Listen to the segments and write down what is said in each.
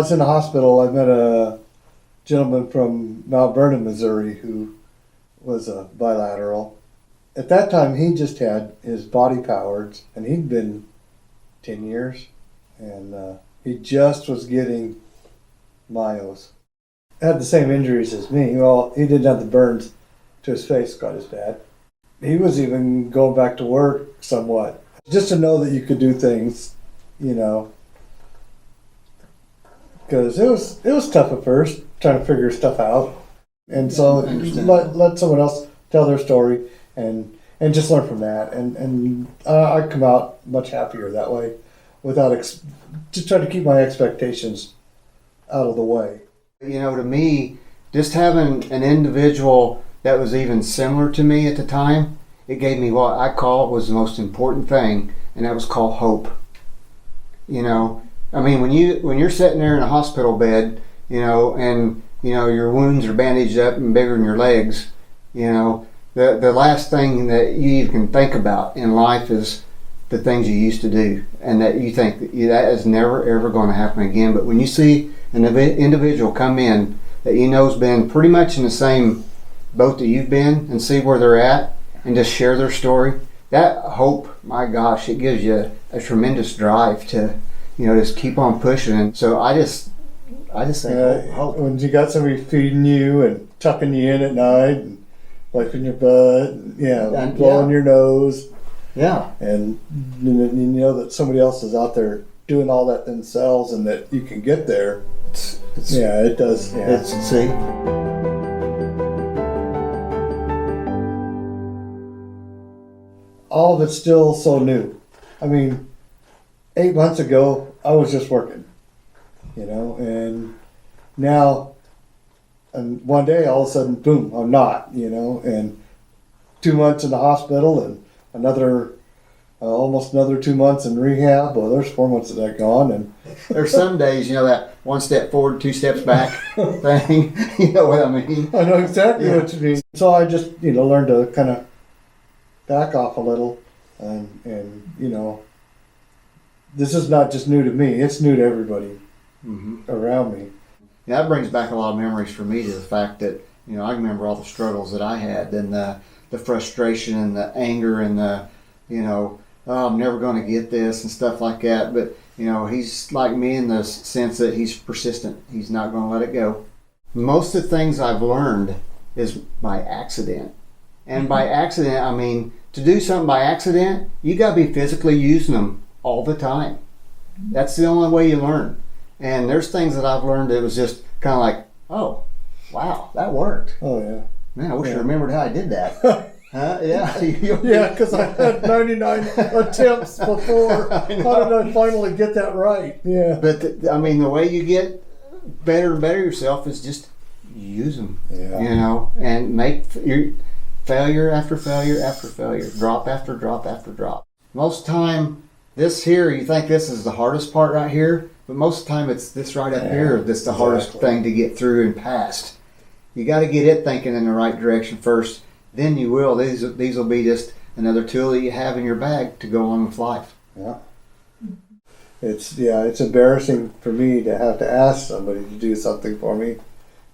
was in the hospital, I met a gentleman from Mount Vernon, Missouri, who was a bilateral. At that time, he just had his body powered, and he'd been 10 years, and he just was getting myos. Had the same injuries as me. Well, he didn't have the burns to his face quite as bad. He was even going back to work somewhat. Just to know that you could do things, you know. Because it was tough at first, trying to figure stuff out. And so let someone else tell their story and just learn from that. And I come out much happier that way without just trying to keep my expectations out of the way. You know, to me, just having an individual that was even similar to me at the time, it gave me what I call was the most important thing, and that was called hope. You know, I mean, when you're sitting there in a hospital bed, you know, and you know your wounds are bandaged up and bigger than your legs, you know, the last thing that you can think about in life is the things you used to do, and that you think that is never ever going to happen again. But when you see an individual come in that you know has been pretty much in the same boat that you've been and see where they're at and just share their story, that hope, my gosh, it gives you a tremendous drive to, you know, just keep on pushing. And so I just say hope. When you got somebody feeding you and tucking you in at night and wiping your butt, and blowing your nose. Yeah. And you know that somebody else is out there doing all that themselves and that you can get there. It does. Yeah. See? All of it's still so new. I mean, 8 months ago, I was just working, you know, and now, and one day, all of a sudden, boom, I'm not, you know, and 2 months in the hospital and almost another 2 months in rehab. Well, there's 4 months of that gone. And there's some days, you know, that 1 step forward, 2 steps back thing. You know what I mean? I know exactly what you mean. So I just, you know, learned to kind of back off a little and you know, this is not just new to me, it's new to everybody around me. Yeah, that brings back a lot of memories for me to the fact that, you know, I remember all the struggles that I had and the frustration and the anger and the, you know, oh, I'm never going to get this and stuff like that. But, you know, he's like me in the sense that he's persistent. He's not going to let it go. Most of the things I've learned is by accident. And by accident, I mean, to do something by accident, you got to be physically using them all the time. That's the only way you learn. And there's things that I've learned that was just kind of like, oh, wow, that worked. Oh, yeah. Man, I wish I remembered how I did that. Yeah. Yeah, because I had 99 attempts before. How did I finally get that right? Yeah. But, I mean, the way you get better and better yourself is just use them, you know, and make your failure after failure after failure, drop after drop after drop. Most time, this here, you think this is the hardest part right here, but most of the time it's this right up here that's the hardest thing to get through and past. You got to get it thinking in the right direction first, then you will. These will be just another tool that you have in your bag to go on with life. Yeah. It's embarrassing for me to have to ask somebody to do something for me.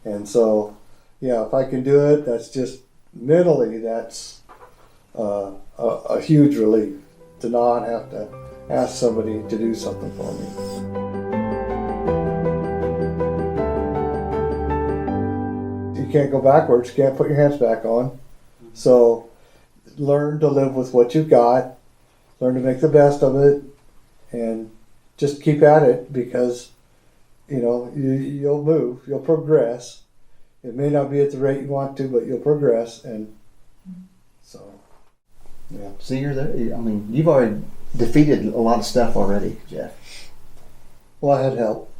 And so, if I can do it, that's just mentally, that's a huge relief to not have to ask somebody to do something for me. You can't go backwards, you can't put your hands back on. So learn to live with what you've got, learn to make the best of it, and just keep at it because, you know, you'll move, you'll progress. It may not be at the rate you want to, but you'll progress, and so, yeah. See, you're there. I mean, you've already defeated a lot of stuff already, Jeff. Well, I had help.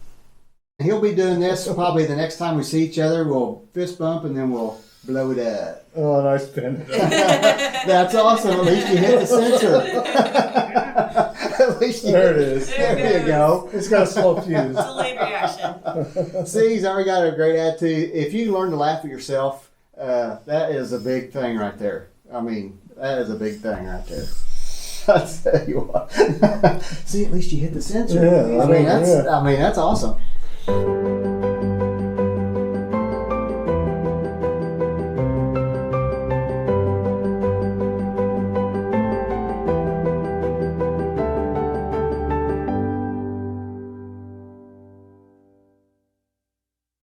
He'll be doing this probably the next time we see each other. We'll fist bump and then we'll blow it up. Oh, nice pin. That's awesome. At least you hit the sensor. At least there it is. There you go. It's got a slow fuse. It's a late reaction. See, he's already got a great attitude. If you learn to laugh at yourself, that is a big thing right there. I mean, that is a big thing right there. I tell you what. See, at least you hit the sensor. Yeah, I mean, that's awesome. Bye.